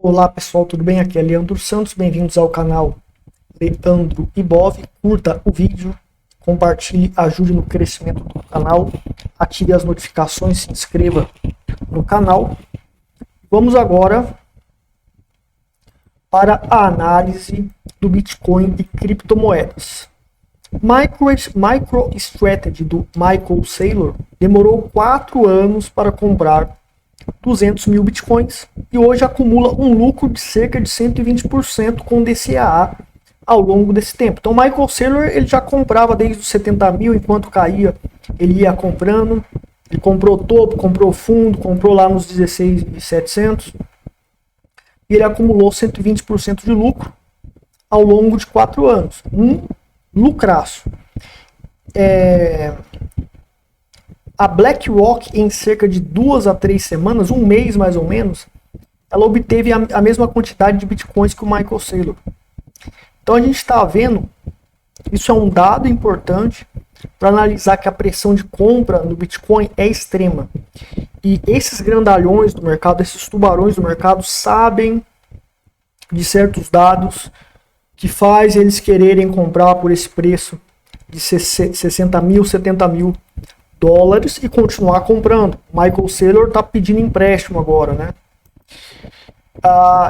Olá pessoal, tudo bem? Aqui é Leandro Santos, bem-vindos ao canal Leandro Ibov. Curta o vídeo, compartilhe, ajude no crescimento do canal, ative as notificações, se inscreva no canal. Vamos agora para a análise do Bitcoin e criptomoedas. MicroStrategy do Michael Saylor demorou 4 anos para comprar 200 mil bitcoins e hoje acumula um lucro de cerca de 120% com DCA ao longo desse tempo. Então, Michael Saylor ele já comprava desde os 70 mil, enquanto caía, ele ia comprando. Ele comprou topo, comprou fundo, comprou lá nos 16.700 e ele acumulou 120% de lucro ao longo de 4 anos. Um lucraço. A BlackRock, em cerca de 2 a 3 semanas, um mês mais ou menos, ela obteve a mesma quantidade de bitcoins que o Michael Saylor. Então a gente está vendo, isso é um dado importante para analisar que a pressão de compra no Bitcoin é extrema. E esses grandalhões do mercado, esses tubarões do mercado sabem de certos dados que faz eles quererem comprar por esse preço de 60 mil, 70 mil dólares e continuar comprando. Michael Saylor está pedindo empréstimo agora, né?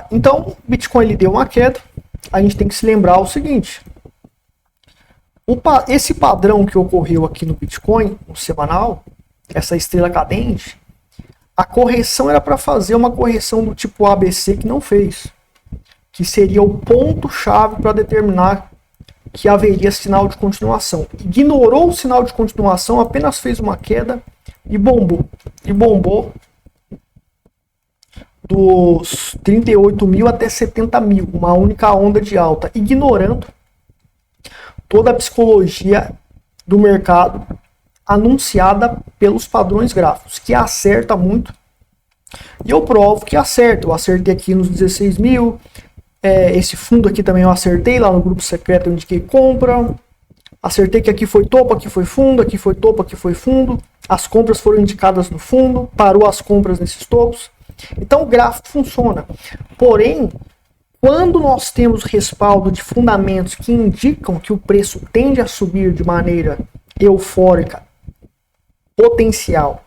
Então, o Bitcoin ele deu uma queda. A gente tem que se lembrar o seguinte: esse padrão que ocorreu aqui no Bitcoin, no semanal, essa estrela cadente, a correção era para fazer uma correção do tipo ABC que não fez, que seria o ponto-chave para determinar que haveria sinal de continuação. Ignorou o sinal de continuação, apenas fez uma queda e bombou. E bombou dos 38 mil até 70 mil, uma única onda de alta, ignorando toda a psicologia do mercado anunciada pelos padrões gráficos, que acerta muito. E eu provo que acerta. Eu acertei aqui nos 16 mil. Esse fundo aqui também eu acertei, lá no grupo secreto eu indiquei compra. Acertei que aqui foi topo, aqui foi fundo, aqui foi topo, aqui foi fundo. As compras foram indicadas no fundo, parou as compras nesses topos. Então o gráfico funciona. Porém, quando nós temos respaldo de fundamentos que indicam que o preço tende a subir de maneira eufórica, potencial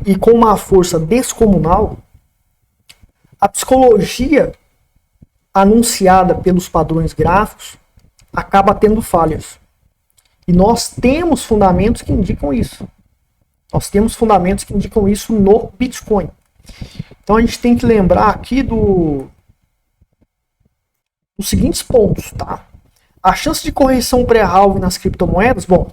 e com uma força descomunal, a psicologia anunciada pelos padrões gráficos acaba tendo falhas. E nós temos fundamentos que indicam isso. Nós temos fundamentos que indicam isso no Bitcoin. Então a gente tem que lembrar aqui dos seguintes pontos, tá? A chance de correção pré-halving nas criptomoedas, bom,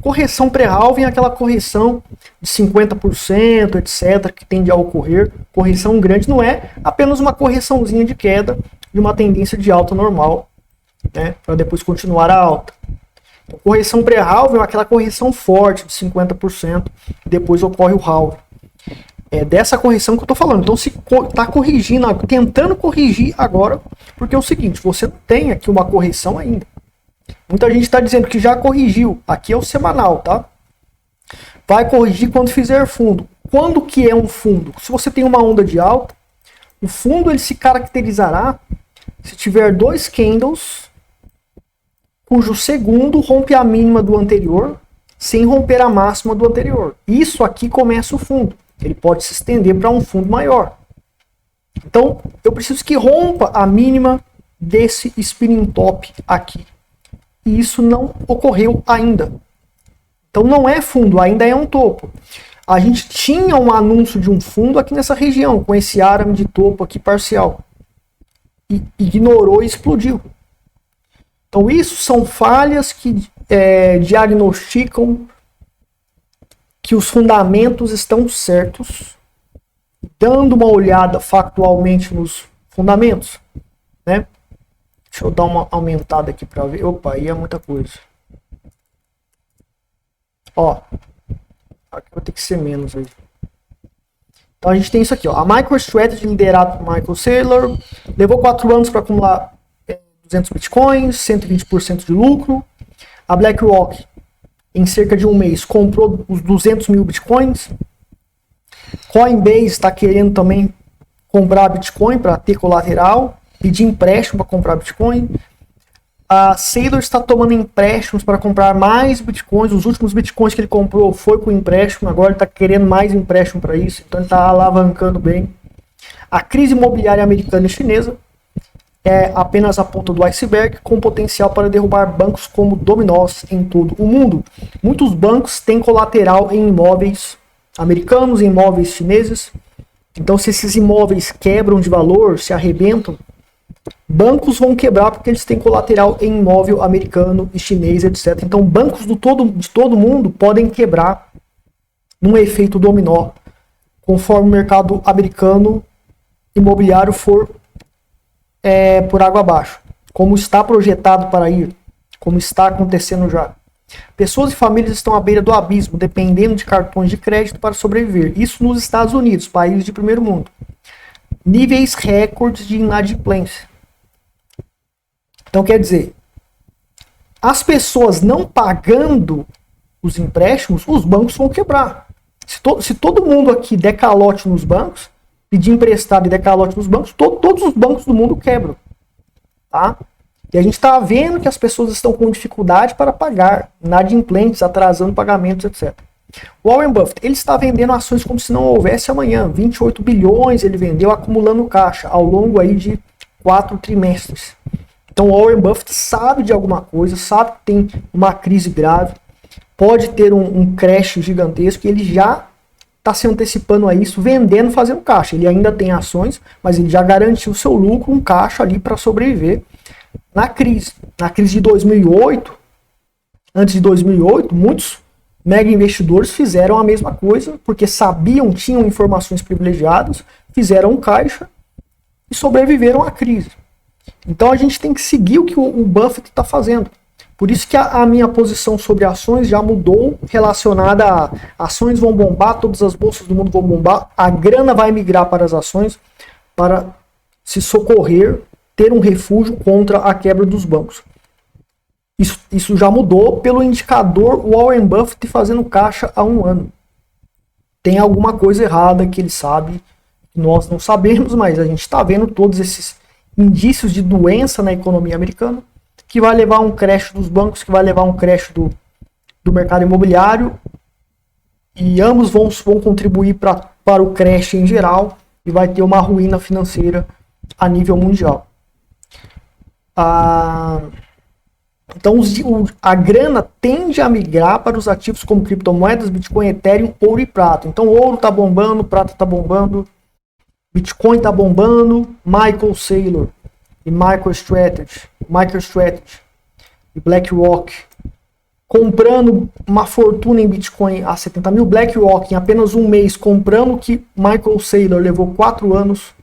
correção pré-halving é aquela correção de 50%, etc., que tende a ocorrer. Correção grande não é apenas uma correçãozinha de queda de uma tendência de alta normal, né, para depois continuar a alta. Então, correção pré-halving é aquela correção forte de 50%, e depois ocorre o halving. É dessa correção que eu estou falando. Então, se está corrigindo, tentando corrigir agora, porque é o seguinte, você não tem aqui uma correção ainda. Muita gente está dizendo que já corrigiu. Aqui é o semanal, tá? Vai corrigir quando fizer fundo. Quando que é um fundo? Se você tem uma onda de alta, o fundo ele se caracterizará se tiver 2 candles cujo segundo rompe a mínima do anterior sem romper a máxima do anterior. Isso aqui começa o fundo. Ele pode se estender para um fundo maior. Então, eu preciso que rompa a mínima desse spinning top aqui. E isso não ocorreu ainda. Então não é fundo, ainda é um topo. A gente tinha um anúncio de um fundo aqui nessa região, com esse arame de topo aqui parcial. E ignorou e explodiu. Então isso são falhas que diagnosticam que os fundamentos estão certos, dando uma olhada factualmente nos fundamentos, né? Deixa eu dar uma aumentada aqui para ver. Opa, aí é muita coisa. Ó, aqui vai ter que ser menos aí. Então a gente tem isso aqui, ó. A MicroStrategy, liderada por Michael Saylor, levou 4 anos para acumular 200 bitcoins, 120% de lucro. A BlackRock, em cerca de um mês, comprou os 200 mil bitcoins. Coinbase está querendo também comprar Bitcoin para ter colateral, pedir empréstimo para comprar Bitcoin. A Saylor está tomando empréstimos para comprar mais Bitcoins. Os últimos Bitcoins que ele comprou foi com empréstimo, agora ele está querendo mais empréstimo para isso, então ele está alavancando bem. A crise imobiliária americana e chinesa é apenas a ponta do iceberg, com potencial para derrubar bancos como dominós em todo o mundo. Muitos bancos têm colateral em imóveis americanos, em imóveis chineses. Então, se esses imóveis quebram de valor, se arrebentam, bancos vão quebrar porque eles têm colateral em imóvel americano e chinês, etc. Então, bancos de todo mundo podem quebrar num efeito dominó, conforme o mercado americano imobiliário for por água abaixo, como está projetado para ir, como está acontecendo já. Pessoas e famílias estão à beira do abismo, dependendo de cartões de crédito para sobreviver. Isso nos Estados Unidos, país de primeiro mundo. Níveis recordes de inadimplência. Então, quer dizer, as pessoas não pagando os empréstimos, os bancos vão quebrar. Se todo mundo aqui der calote nos bancos, pedir emprestado e der calote nos bancos, todos os bancos do mundo quebram. Tá? E a gente está vendo que as pessoas estão com dificuldade para pagar, inadimplentes, atrasando pagamentos, etc. Warren Buffett, ele está vendendo ações como se não houvesse amanhã. 28 bilhões ele vendeu, acumulando caixa ao longo aí de 4 trimestres. Então Warren Buffett sabe de alguma coisa, sabe que tem uma crise grave, pode ter um crash gigantesco, e ele já está se antecipando a isso, vendendo, fazendo caixa. Ele ainda tem ações, mas ele já garantiu seu lucro, um caixa ali para sobreviver na crise. Na crise de 2008, antes de 2008, muitos mega investidores fizeram a mesma coisa, porque sabiam, tinham informações privilegiadas, fizeram um caixa e sobreviveram à crise. Então a gente tem que seguir o que o Buffett está fazendo. Por isso que a minha posição sobre ações já mudou, relacionada a ações vão bombar, todas as bolsas do mundo vão bombar, a grana vai migrar para as ações para se socorrer, ter um refúgio contra a quebra dos bancos. Isso já mudou pelo indicador Warren Buffett fazendo caixa há um ano. Tem alguma coisa errada que ele sabe, que nós não sabemos, mas a gente está vendo todos esses indícios de doença na economia americana, que vai levar a um crash dos bancos, que vai levar a um crash do mercado imobiliário, e ambos vão contribuir para o crash em geral, e vai ter uma ruína financeira a nível mundial. Então a grana tende a migrar para os ativos como criptomoedas, Bitcoin, Ethereum, ouro e prata. Então ouro está bombando, prata está bombando, Bitcoin está bombando, Michael Saylor e MicroStrategy e BlackRock comprando uma fortuna em Bitcoin a 70 mil, BlackRock em apenas um mês comprando o que Michael Saylor levou 4 anos.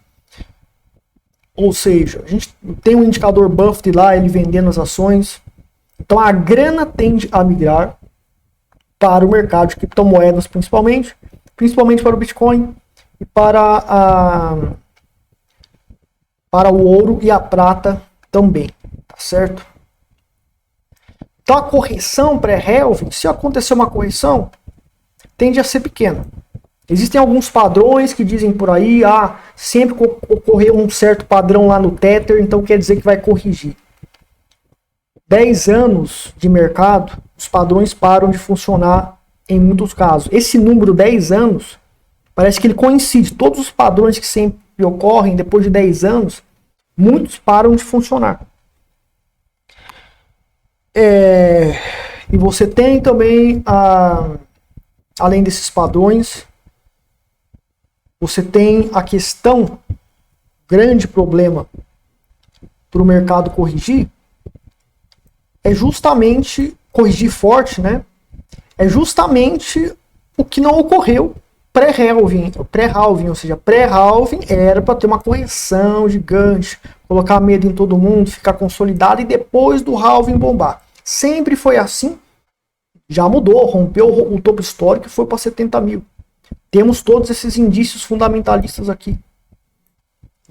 Ou seja, a gente tem um indicador Buffett lá, ele vendendo as ações. Então a grana tende a migrar para o mercado de criptomoedas principalmente para o Bitcoin e para o ouro e a prata também, tá certo? Então a correção pré-halving, se acontecer uma correção, tende a ser pequena. Existem alguns padrões que dizem por aí, sempre ocorreu um certo padrão lá no Tether, então quer dizer que vai corrigir. 10 anos de mercado, os padrões param de funcionar em muitos casos. Esse número 10 anos, parece que ele coincide. Todos os padrões que sempre ocorrem depois de 10 anos, muitos param de funcionar. E você tem também, além desses padrões, você tem a questão, grande problema para o mercado corrigir, é justamente, corrigir forte, né? É justamente o que não ocorreu pré-halving, ou seja, pré-halving era para ter uma correção gigante, colocar medo em todo mundo, ficar consolidado e depois do halving bombar. Sempre foi assim, já mudou, rompeu o topo histórico e foi para 70 mil. Temos todos esses indícios fundamentalistas aqui.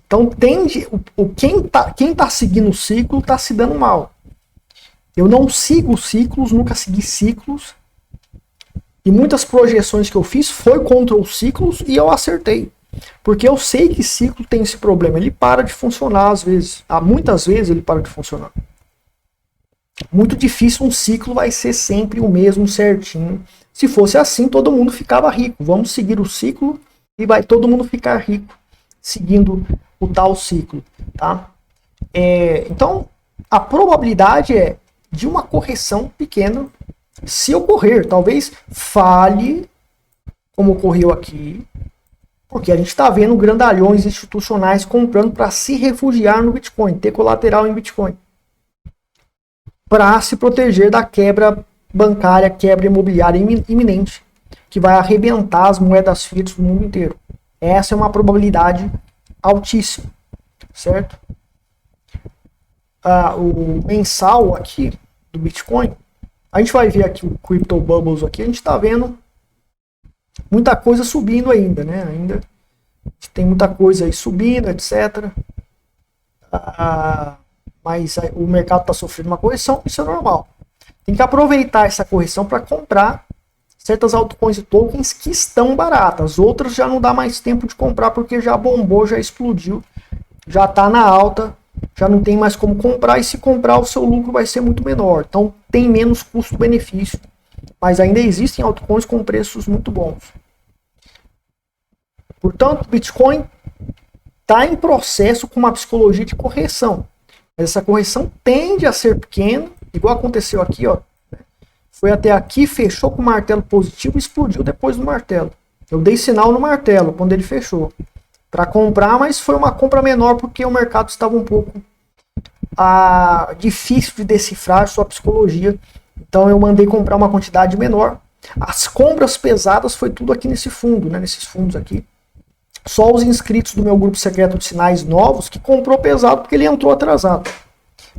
Então quem tá seguindo o ciclo está se dando mal. Eu não sigo ciclos, nunca segui ciclos. E muitas projeções que eu fiz foi contra os ciclos e eu acertei. Porque eu sei que ciclo tem esse problema, ele para de funcionar às vezes. Muitas vezes ele para de funcionar. Muito difícil um ciclo vai ser sempre o mesmo certinho. Se fosse assim, todo mundo ficava rico. Vamos seguir o ciclo e vai todo mundo ficar rico seguindo o tal ciclo, tá? Então, a probabilidade é de uma correção pequena, se ocorrer, talvez falhe, como ocorreu aqui, porque a gente está vendo grandalhões institucionais comprando para se refugiar no Bitcoin, ter colateral em Bitcoin, para se proteger da quebra bancária, quebra imobiliária iminente, que vai arrebentar as moedas fiat do mundo inteiro. Essa é uma probabilidade altíssima, certo? O mensal aqui do Bitcoin, a gente vai ver aqui o Crypto Bubbles aqui, a gente está vendo muita coisa subindo ainda, né? Ainda tem muita coisa aí subindo, etc. Mas o mercado está sofrendo uma correção, isso é normal. Tem que aproveitar essa correção para comprar certas altcoins e tokens que estão baratas. Outras já não dá mais tempo de comprar porque já bombou, já explodiu, já está na alta, já não tem mais como comprar, e se comprar o seu lucro vai ser muito menor. Então tem menos custo-benefício, mas ainda existem altcoins com preços muito bons. Portanto, Bitcoin está em processo com uma psicologia de correção. Mas essa correção tende a ser pequena, igual aconteceu aqui, ó. Foi até aqui, fechou com o martelo positivo e explodiu depois do martelo. Eu dei sinal no martelo quando ele fechou para comprar, mas foi uma compra menor porque o mercado estava um pouco difícil de decifrar sua psicologia. Então eu mandei comprar uma quantidade menor. As compras pesadas foi tudo aqui nesse fundo, né, nesses fundos aqui. Só os inscritos do meu grupo secreto de sinais novos que comprou pesado porque ele entrou atrasado.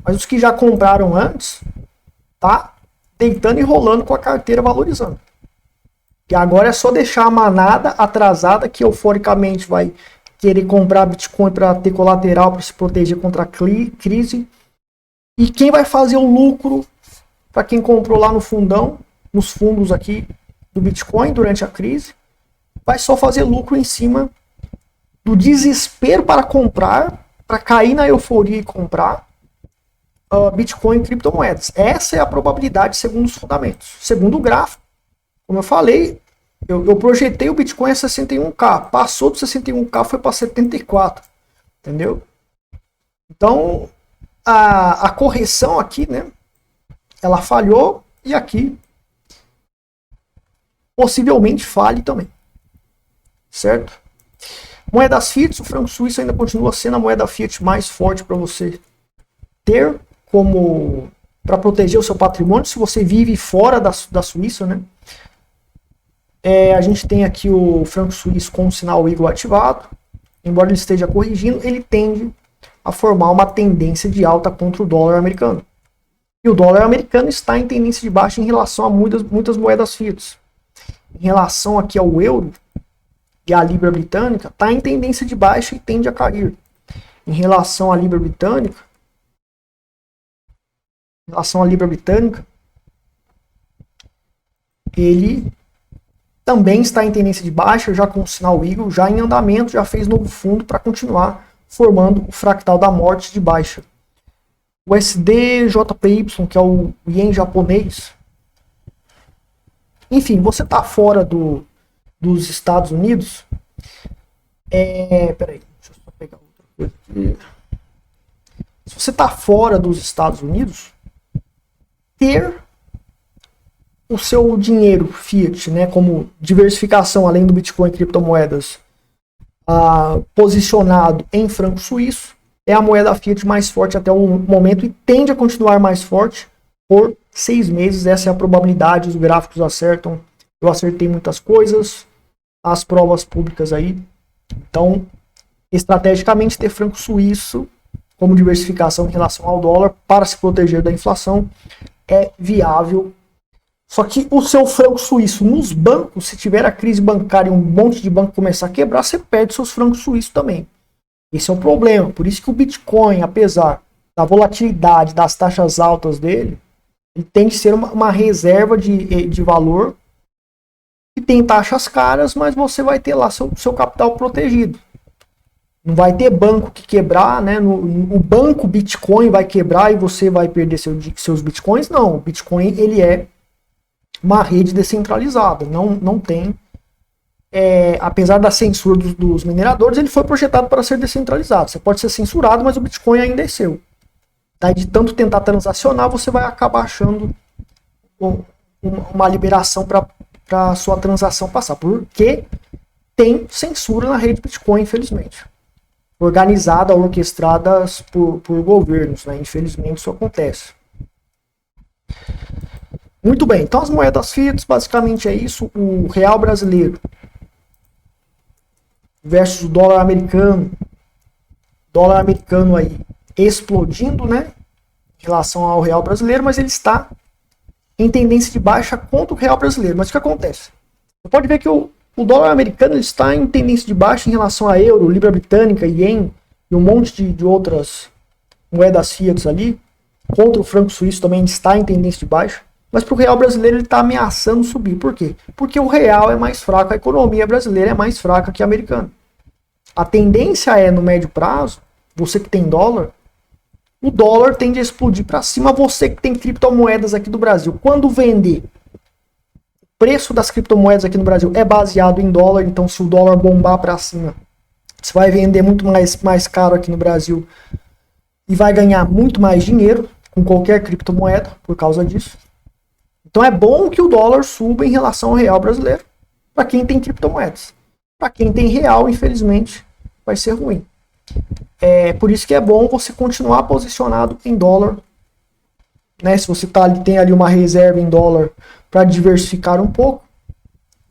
Mas os que já compraram antes, tá deitando e rolando com a carteira valorizando. E agora é só deixar a manada atrasada que euforicamente vai querer comprar Bitcoin para ter colateral, para se proteger contra a crise. E quem vai fazer o lucro para quem comprou lá no fundão, nos fundos aqui do Bitcoin durante a crise, vai só fazer lucro em cima do desespero para comprar, para cair na euforia e comprar Bitcoin e criptomoedas. Essa é a probabilidade segundo os fundamentos. Segundo o gráfico, como eu falei, eu projetei o Bitcoin a 61k. Passou do 61k, foi para 74. Entendeu? Então, a correção aqui, né? Ela falhou e aqui possivelmente falhe também. Certo? Moedas fiat, o franco suíço ainda continua sendo a moeda fiat mais forte para você ter como para proteger o seu patrimônio se você vive fora da Suíça, né? A gente tem aqui o franco suíço com o sinal Eagle ativado. Embora ele esteja corrigindo, ele tende a formar uma tendência de alta contra o dólar americano. E o dólar americano está em tendência de baixa em relação a muitas moedas fiat. Em relação aqui ao euro e à libra britânica, está em tendência de baixa e tende a cair. Em relação à libra britânica, ele também está em tendência de baixa, já com o sinal Eagle, já em andamento, já fez novo fundo para continuar formando o fractal da morte de baixa. O SDJPY, que é o ien japonês. Enfim, você está fora dos Estados Unidos. Peraí, deixa eu só pegar outra coisa aqui. Se você está fora dos Estados Unidos, ter o seu dinheiro fiat, né, como diversificação além do Bitcoin e criptomoedas, posicionado em franco suíço, é a moeda fiat mais forte até o momento e tende a continuar mais forte por 6 meses. Essa é a probabilidade, os gráficos acertam. Eu acertei muitas coisas, as provas públicas aí. Então, estrategicamente, ter franco suíço como diversificação em relação ao dólar para se proteger da inflação é viável. Só que o seu franco suíço nos bancos, se tiver a crise bancária e um monte de banco começar a quebrar, você perde seus francos suíços também. Esse é o problema. Por isso que o Bitcoin, apesar da volatilidade, das taxas altas dele, ele tem que ser uma reserva de valor que tem taxas caras, mas você vai ter lá seu capital protegido. Não vai ter banco que quebrar, né? O banco Bitcoin vai quebrar e você vai perder seus Bitcoins. Não, o Bitcoin ele é uma rede descentralizada. Não tem, apesar da censura dos mineradores, ele foi projetado para ser descentralizado. Você pode ser censurado, mas o Bitcoin ainda é seu. Daí, de tanto tentar transacionar, você vai acabar achando uma liberação para a sua transação passar. Porque tem censura na rede Bitcoin, infelizmente. Organizada, orquestradas por governos, né? Infelizmente isso acontece. Muito bem, então as moedas fiat basicamente é isso. O real brasileiro versus o dólar americano. Dólar americano aí explodindo, né? Em relação ao real brasileiro, mas ele está em tendência de baixa contra o real brasileiro. Mas o que acontece? Você pode ver que o dólar americano ele está em tendência de baixa em relação a euro, libra britânica, ien e um monte de outras moedas fiat ali. Contra o franco suíço também está em tendência de baixa. Mas para o real brasileiro ele está ameaçando subir. Por quê? Porque o real é mais fraco, a economia brasileira é mais fraca que a americana. A tendência é, no médio prazo, você que tem dólar, o dólar tende a explodir para cima. Você que tem criptomoedas aqui do Brasil, quando vender, o preço das criptomoedas aqui no Brasil é baseado em dólar. Então, se o dólar bombar para cima, você vai vender muito mais caro aqui no Brasil e vai ganhar muito mais dinheiro com qualquer criptomoeda por causa disso. Então, é bom que o dólar suba em relação ao real brasileiro para quem tem criptomoedas. Para quem tem real, infelizmente, vai ser ruim. Por isso que é bom você continuar posicionado em dólar, né? Se você tem ali uma reserva em dólar para diversificar um pouco,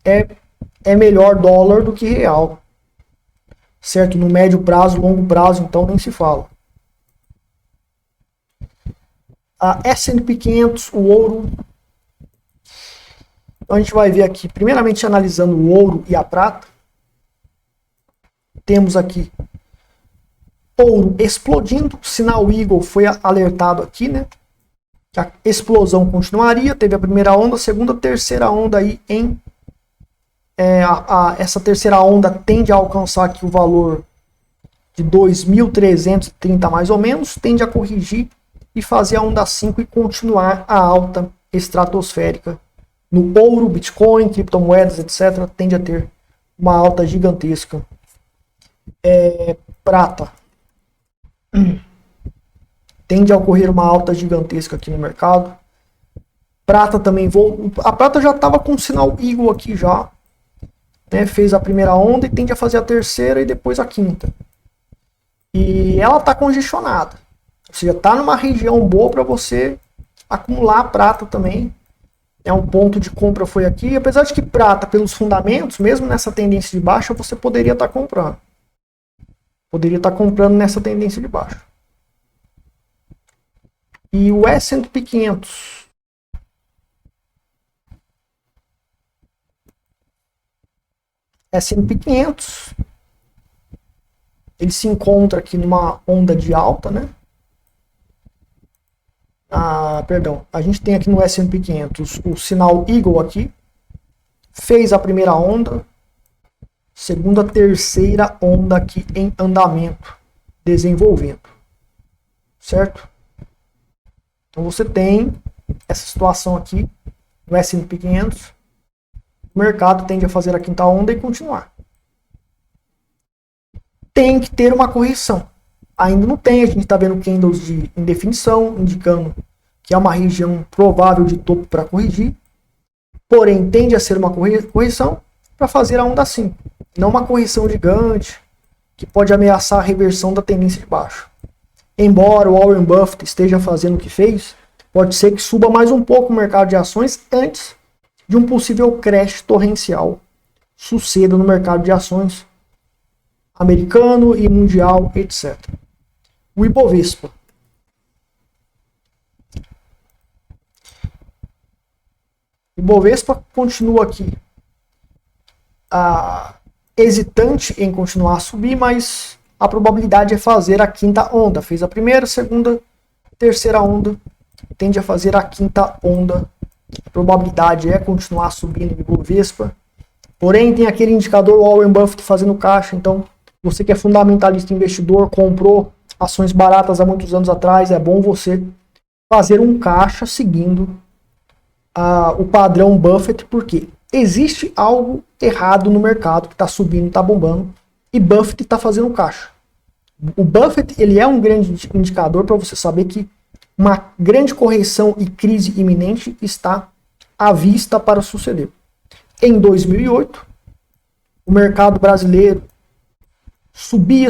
é melhor dólar do que real, certo? No médio prazo, longo prazo, então nem se fala. A S&P 500, o ouro. Então a gente vai ver aqui, primeiramente analisando o ouro e a prata. Temos aqui ouro explodindo, sinal Eagle foi alertado aqui, né? Que a explosão continuaria, teve a primeira onda, a segunda, terceira onda aí essa terceira onda tende a alcançar aqui o valor de 2.330 mais ou menos, tende a corrigir e fazer a onda 5 e continuar a alta estratosférica no ouro, Bitcoin, criptomoedas, etc. Tende a ter uma alta gigantesca. Prata. Tende a ocorrer uma alta gigantesca aqui no mercado. Prata também a prata já estava com o sinal Eagle aqui já, né? Fez a primeira onda e tende a fazer a terceira e depois a quinta. E ela está congestionada. Ou seja, está numa região boa para você acumular prata também. Um ponto de compra foi aqui. Apesar de que prata, pelos fundamentos, mesmo nessa tendência de baixa, você poderia estar comprando. Poderia estar comprando nessa tendência de baixa. E o S&P 500. S&P 500. Ele se encontra aqui numa onda de alta, né? Perdão. A gente tem aqui no S&P 500 o sinal Eagle aqui. Fez a primeira onda. Segunda, terceira onda aqui em andamento, desenvolvendo, certo? Então você tem essa situação aqui no S&P 500, o mercado tende a fazer a quinta onda e continuar. Tem que ter uma correção, ainda não tem, a gente está vendo candles de indefinição, indicando que é uma região provável de topo para corrigir, porém tende a ser uma correção para fazer a onda 5. Não uma correção gigante que pode ameaçar a reversão da tendência de baixo. Embora o Warren Buffett esteja fazendo o que fez, pode ser que suba mais um pouco o mercado de ações antes de um possível crash torrencial suceda no mercado de ações americano e mundial, etc. O Ibovespa. O Ibovespa continua aqui hesitante em continuar a subir, mas a probabilidade é fazer a quinta onda. Fez a primeira, segunda, terceira onda, tende a fazer a quinta onda. A probabilidade é continuar subindo o Ibovespa. Porém, tem aquele indicador Warren Buffett fazendo caixa. Então, você que é fundamentalista investidor, comprou ações baratas há muitos anos atrás, é bom você fazer um caixa seguindo o padrão Buffett, porque existe algo errado no mercado que está subindo, está bombando, e Buffett está fazendo caixa. O Buffett, ele é um grande indicador para você saber que uma grande correção e crise iminente está à vista para suceder. Em 2008, o mercado brasileiro subia.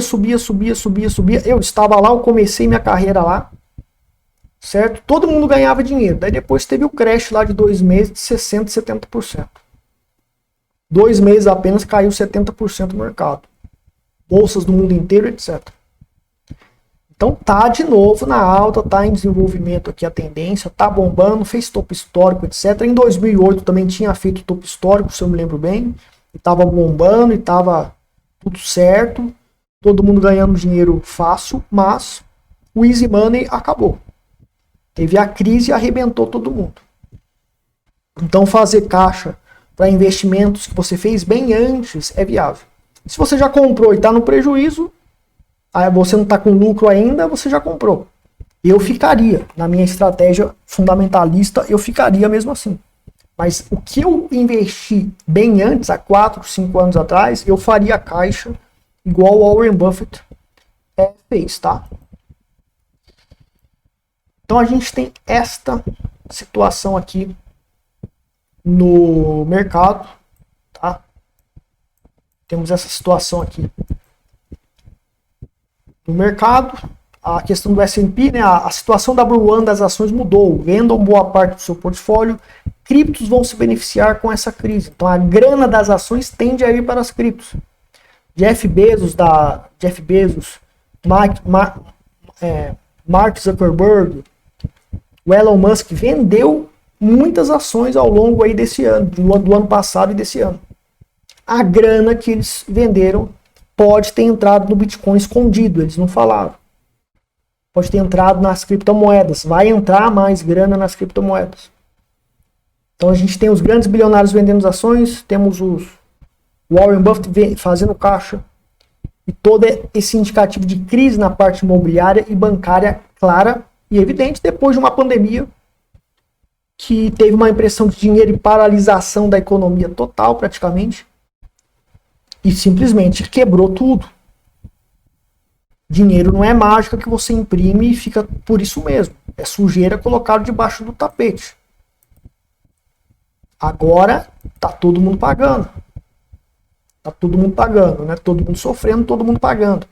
Eu estava lá, eu comecei minha carreira lá, certo? Todo mundo ganhava dinheiro. Daí depois teve o crash lá de 2 meses de 60%, 70%. 2 meses apenas caiu 70% do mercado. Bolsas do mundo inteiro, etc. Então tá de novo na alta, tá em desenvolvimento aqui a tendência, tá bombando, fez topo histórico, etc. Em 2008 também tinha feito topo histórico, se eu me lembro bem, e tava bombando, e tava tudo certo, todo mundo ganhando dinheiro fácil, mas o easy money acabou. Teve a crise e arrebentou todo mundo. Então fazer caixa para investimentos que você fez bem antes é viável. Se você já comprou e está no prejuízo, aí você não está com lucro ainda, você já comprou. Eu ficaria, na minha estratégia fundamentalista, eu ficaria mesmo assim. Mas o que eu investi bem antes, há 4, 5 anos atrás, eu faria caixa igual o Warren Buffett fez, tá? Então a gente tem esta situação aqui no mercado, tá? Temos essa situação aqui no mercado, a questão do S&P, né? A situação da Bull Run das ações mudou. Vendam boa parte do seu portfólio. Criptos vão se beneficiar com essa crise. Então a grana das ações tende a ir para as criptos. Jeff Bezos, Mark Zuckerberg, o Elon Musk vendeu muitas ações ao longo aí desse ano, do ano passado e desse ano. A grana que eles venderam pode ter entrado no Bitcoin escondido, eles não falaram. Pode ter entrado nas criptomoedas, vai entrar mais grana nas criptomoedas. Então a gente tem os grandes bilionários vendendo as ações, temos o Warren Buffett fazendo caixa, e todo esse indicativo de crise na parte imobiliária e bancária clara e evidente depois de uma pandemia que teve uma impressão de dinheiro e paralisação da economia total praticamente, e simplesmente quebrou tudo. Dinheiro não é mágica que você imprime e fica por isso mesmo. É sujeira colocada debaixo do tapete. Agora tá todo mundo pagando. Tá todo mundo pagando, né? Todo mundo sofrendo, todo mundo pagando.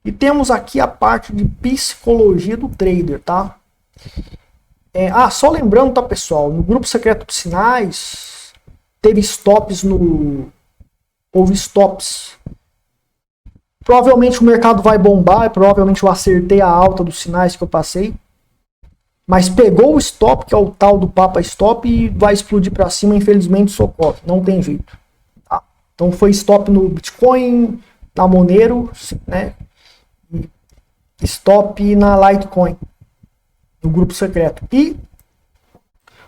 E temos aqui a parte de psicologia do trader, tá? Só lembrando, tá, pessoal? No grupo secreto de sinais teve stops houve stops. Provavelmente o mercado vai bombar, provavelmente eu acertei a alta dos sinais que eu passei. Mas pegou o stop, que é o tal do Papa Stop, e vai explodir para cima, infelizmente socorre, não tem jeito. Tá? Então foi stop no Bitcoin, na Monero, né? E stop na Litecoin, no grupo secreto. E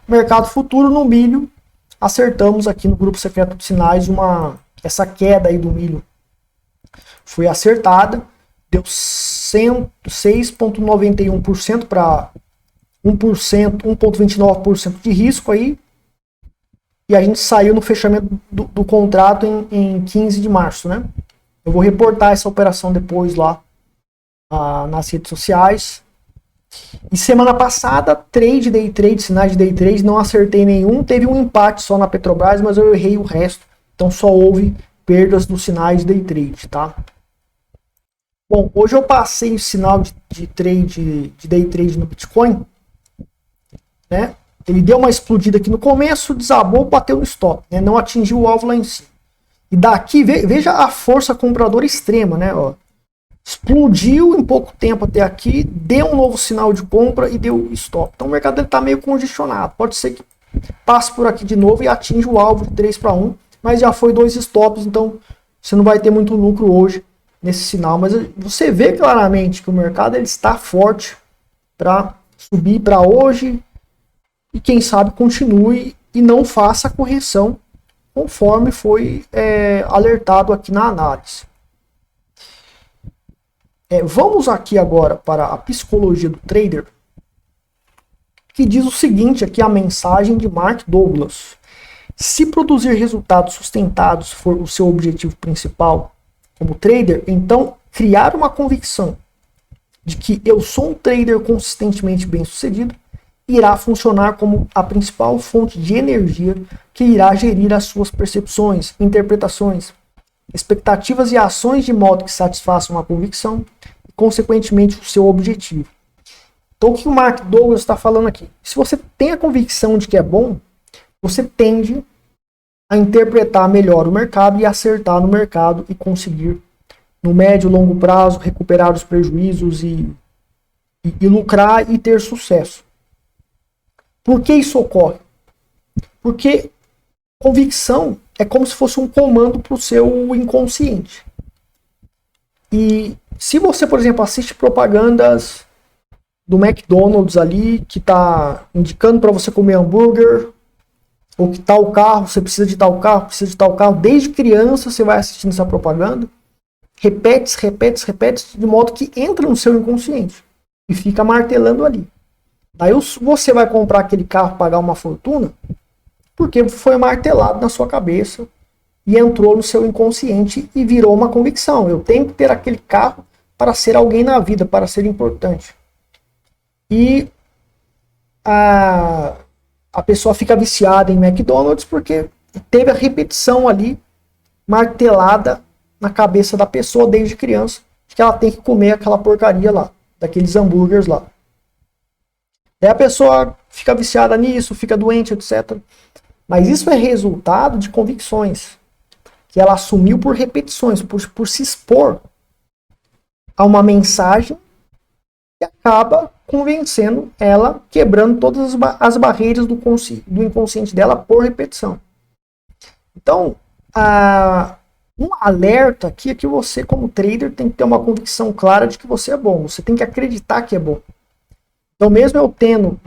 mercado futuro no milho, acertamos aqui no grupo secreto de sinais essa queda aí do milho foi acertada, deu 6,91% para 1%, 1,29% de risco aí, e a gente saiu no fechamento do contrato em 15 de março, né? Eu vou reportar essa operação depois lá nas redes sociais. E semana passada, day trade, sinais de day trade, não acertei nenhum, teve um empate só na Petrobras, mas eu errei o resto, então só houve perdas nos sinais de day trade, tá? Bom, hoje eu passei o sinal de day trade no Bitcoin, né? Ele deu uma explodida aqui no começo, desabou, bateu no stop, né? Não atingiu o alvo lá em cima. E daqui, veja a força compradora extrema, né? Ó. Explodiu em pouco tempo até aqui, deu um novo sinal de compra e deu stop. Então o mercado está meio congestionado. Pode ser que passe por aqui de novo e atinja o alvo de 3-1, mas já foi 2 stops, então você não vai ter muito lucro hoje nesse sinal. Mas você vê claramente que o mercado ele está forte para subir para hoje e quem sabe continue e não faça a correção conforme foi alertado aqui na análise. Vamos aqui agora para a psicologia do trader, que diz o seguinte aqui, a mensagem de Mark Douglas. Se produzir resultados sustentados for o seu objetivo principal como trader, então criar uma convicção de que eu sou um trader consistentemente bem-sucedido irá funcionar como a principal fonte de energia que irá gerir as suas percepções, interpretações, expectativas e ações de modo que satisfaçam a convicção e, consequentemente, o seu objetivo. Então, o que o Mark Douglas está falando aqui? Se você tem a convicção de que é bom, você tende a interpretar melhor o mercado e acertar no mercado e conseguir, no médio e longo prazo, recuperar os prejuízos e lucrar e ter sucesso. Por que isso ocorre? Porque convicção é como se fosse um comando para o seu inconsciente. E se você, por exemplo, assiste propagandas do McDonald's ali, que está indicando para você comer hambúrguer, ou que tal carro, você precisa de tal carro, desde criança você vai assistindo essa propaganda, repete, de modo que entra no seu inconsciente e fica martelando ali. Daí você vai comprar aquele carro, pagar uma fortuna, porque foi martelado na sua cabeça e entrou no seu inconsciente e virou uma convicção. Eu tenho que ter aquele carro para ser alguém na vida, para ser importante. E a pessoa fica viciada em McDonald's porque teve a repetição ali martelada na cabeça da pessoa desde criança de que ela tem que comer aquela porcaria lá, daqueles hambúrgueres lá. Daí a pessoa fica viciada nisso, fica doente, etc. Mas isso é resultado de convicções que ela assumiu por repetições, por se expor a uma mensagem que acaba convencendo ela, quebrando todas as barreiras do inconsciente dela por repetição. Então, um alerta aqui é que você, como trader, tem que ter uma convicção clara de que você é bom. Você tem que acreditar que é bom. Então, mesmo eu tendo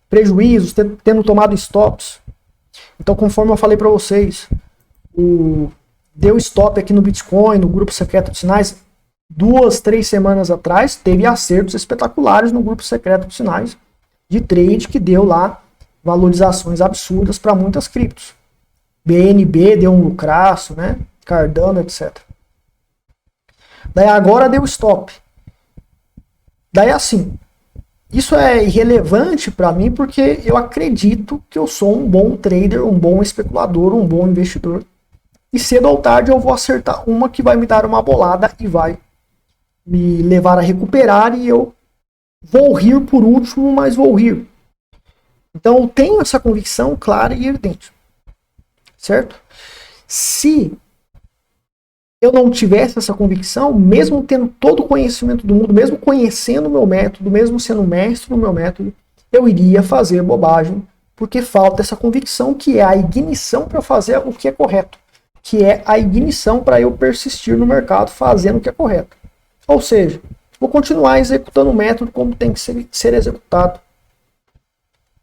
prejuízos, tendo tomado stops, então, conforme eu falei para vocês, deu stop aqui no Bitcoin, no grupo secreto de sinais, 2-3 semanas atrás, teve acertos espetaculares no grupo secreto de sinais de trade que deu lá valorizações absurdas para muitas criptos. BNB deu um lucraço, né? Cardano, etc. Daí agora deu stop. Daí assim, isso é irrelevante para mim porque eu acredito que eu sou um bom trader, um bom especulador, um bom investidor. E cedo ou tarde eu vou acertar uma que vai me dar uma bolada e vai me levar a recuperar e eu vou rir por último, mas vou rir. Então eu tenho essa convicção clara e evidente. Certo? Se eu não tivesse essa convicção, mesmo tendo todo o conhecimento do mundo, mesmo conhecendo o meu método, mesmo sendo mestre no meu método, eu iria fazer bobagem, porque falta essa convicção que é a ignição para fazer o que é correto, que é a ignição para eu persistir no mercado fazendo o que é correto. Ou seja, vou continuar executando o método como tem que ser executado.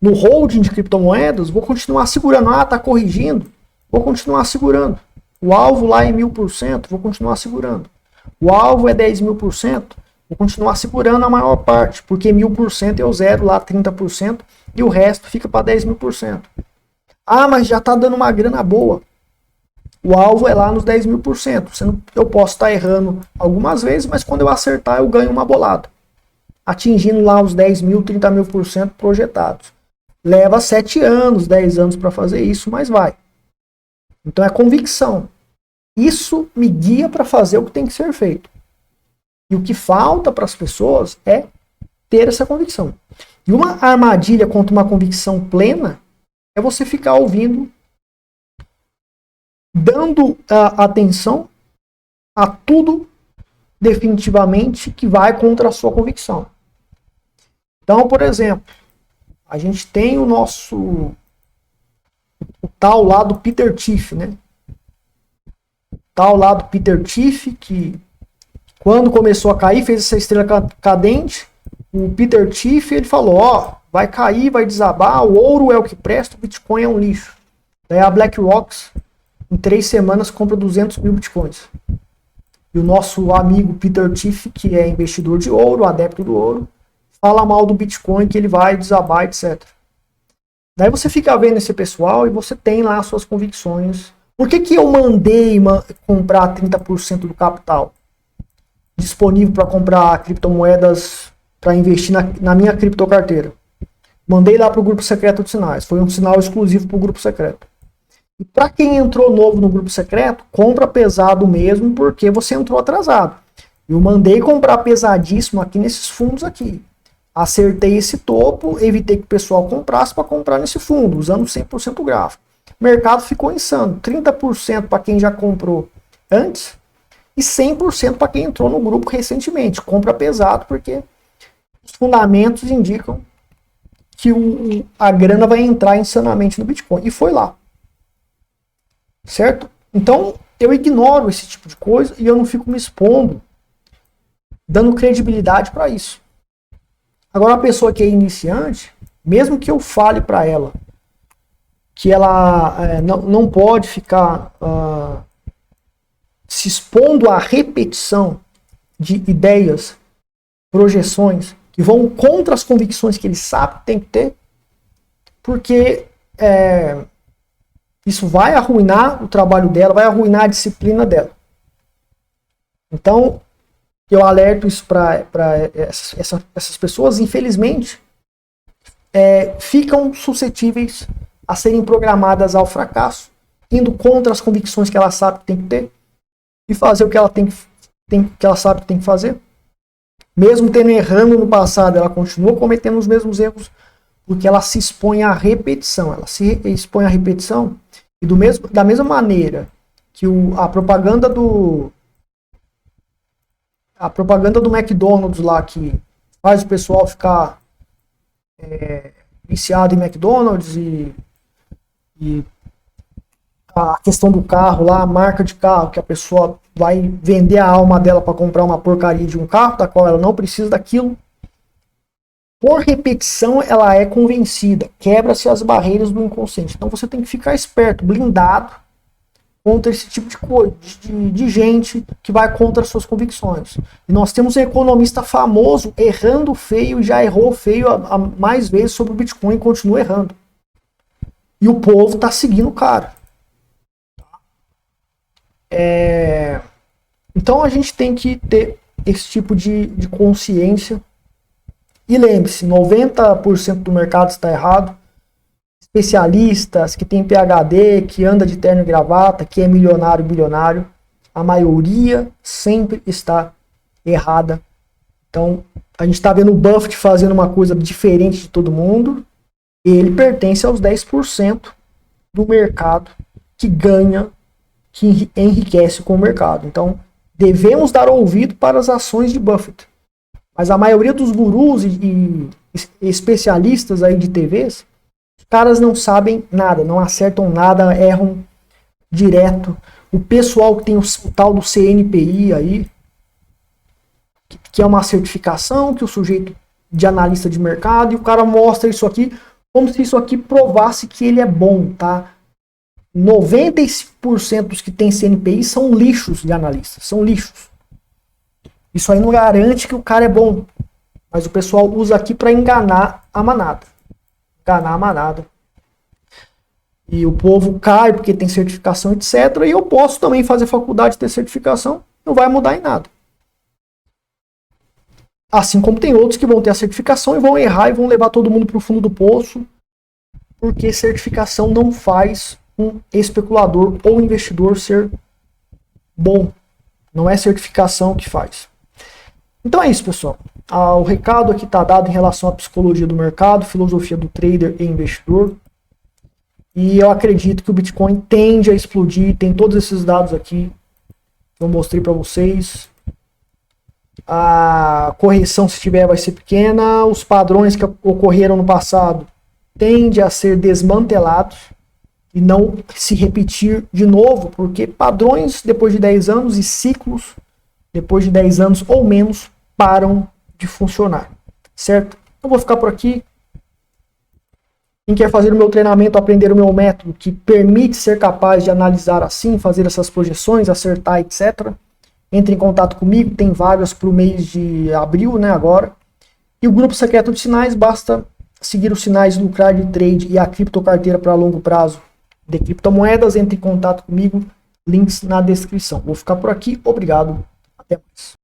No holding de criptomoedas, vou continuar segurando. Tá corrigindo? Vou continuar segurando. O alvo lá é 1000%, vou continuar segurando. O alvo é 10.000%, vou continuar segurando a maior parte, porque 1000% eu zero lá 30% e o resto fica para 10.000%. Mas já está dando uma grana boa. O alvo é lá nos 10.000%. Eu posso estar errando algumas vezes, mas quando eu acertar eu ganho uma bolada. Atingindo lá os 10.000, 30.000% projetados. Leva 7 anos, 10 anos para fazer isso, mas vai. Então é convicção. Isso me guia para fazer o que tem que ser feito. E o que falta para as pessoas é ter essa convicção. E uma armadilha contra uma convicção plena é você ficar ouvindo, dando atenção a tudo definitivamente que vai contra a sua convicção. Então, por exemplo, a gente tem o tal lá do Peter Tiff, né? O tal lá do Peter Tiff, que quando começou a cair, fez essa estrela cadente, o Peter Thiel, ele falou, ó, vai cair, vai desabar, o ouro é o que presta, o Bitcoin é um lixo. Daí a BlackRock, em 3 semanas, compra 200 mil Bitcoins. E o nosso amigo Peter Thiel, que é investidor de ouro, adepto do ouro, fala mal do Bitcoin, que ele vai desabar, etc. Daí você fica vendo esse pessoal e você tem lá suas convicções. Por que eu mandei comprar 30% do capital disponível para comprar criptomoedas para investir na minha criptocarteira? Mandei lá para o grupo secreto de sinais. Foi um sinal exclusivo para o grupo secreto. E para quem entrou novo no grupo secreto, compra pesado mesmo, porque você entrou atrasado. Eu mandei comprar pesadíssimo aqui nesses fundos aqui. Acertei esse topo, evitei que o pessoal comprasse para comprar nesse fundo, usando 100% gráfico. O mercado ficou insano. 30% para quem já comprou antes e 100% para quem entrou no grupo recentemente. Compra pesado porque os fundamentos indicam que a grana vai entrar insanamente no Bitcoin. E foi lá. Certo? Então, eu ignoro esse tipo de coisa e eu não fico me expondo, dando credibilidade para isso. Agora, a pessoa que é iniciante, mesmo que eu fale para ela que ela não pode ficar se expondo à repetição de ideias, projeções, que vão contra as convicções que ele sabe que tem que ter, porque isso vai arruinar o trabalho dela, vai arruinar a disciplina dela. Então, eu alerto isso para essas pessoas, infelizmente, ficam suscetíveis a serem programadas ao fracasso, indo contra as convicções que ela sabe que tem que ter, e fazer o que ela que ela sabe que tem que fazer. Mesmo tendo errando no passado, ela continua cometendo os mesmos erros, porque ela se expõe à repetição. Ela se expõe à repetição, e da mesma maneira que a propaganda do McDonald's lá, que faz o pessoal ficar viciado em McDonald's, e a questão do carro lá, a marca de carro, que a pessoa vai vender a alma dela para comprar uma porcaria de um carro, da qual ela não precisa daquilo. Por repetição, ela é convencida. Quebra-se as barreiras do inconsciente. Então você tem que ficar esperto, blindado contra esse tipo de coisa, de gente que vai contra as suas convicções. E nós temos um economista famoso errando feio, já errou feio a mais vezes sobre o Bitcoin e continua errando. E o povo está seguindo o cara. Então a gente tem que ter esse tipo de consciência. E lembre-se, 90% do mercado está errado. Especialistas que tem PhD, que anda de terno e gravata, que é milionário, bilionário, a maioria sempre está errada. Então, a gente está vendo o Buffett fazendo uma coisa diferente de todo mundo. Ele pertence aos 10% do mercado que ganha, que enriquece com o mercado. Então, devemos dar ouvido para as ações de Buffett. Mas a maioria dos gurus e especialistas aí de TVs, os caras não sabem nada, não acertam nada, erram direto. O pessoal que tem o tal do CNPI aí, que é uma certificação que o sujeito de analista de mercado, e o cara mostra isso aqui como se isso aqui provasse que ele é bom, tá? 90% dos que tem CNPI são lixos de analistas, são lixos. Isso aí não garante que o cara é bom, mas o pessoal usa aqui para enganar a manada. Enganar a manada. E o povo cai porque tem certificação, etc. E eu posso também fazer faculdade e ter certificação, não vai mudar em nada. Assim como tem outros que vão ter a certificação e vão errar e vão levar todo mundo para o fundo do poço, porque certificação não faz um especulador ou investidor ser bom. Não é certificação que faz. Então é isso, pessoal. O recado aqui está dado em relação à psicologia do mercado, filosofia do trader e investidor. E eu acredito que o Bitcoin tende a explodir. Tem todos esses dados aqui que eu mostrei para vocês. A correção, se tiver, vai ser pequena. Os padrões que ocorreram no passado tendem a ser desmantelados e não se repetir de novo, porque padrões depois de 10 anos e ciclos depois de 10 anos ou menos param de funcionar. certo? Eu vou ficar por aqui. Quem quer fazer o meu treinamento, aprender o meu método, que permite ser capaz de analisar assim, fazer essas projeções, acertar, etc., entre em contato comigo, tem vagas para o mês de abril, né, agora. E o grupo secreto de sinais, basta seguir os sinais Lucrar de Trade e a criptocarteira para longo prazo de criptomoedas. Entre em contato comigo, links na descrição. Vou ficar por aqui, obrigado, até mais.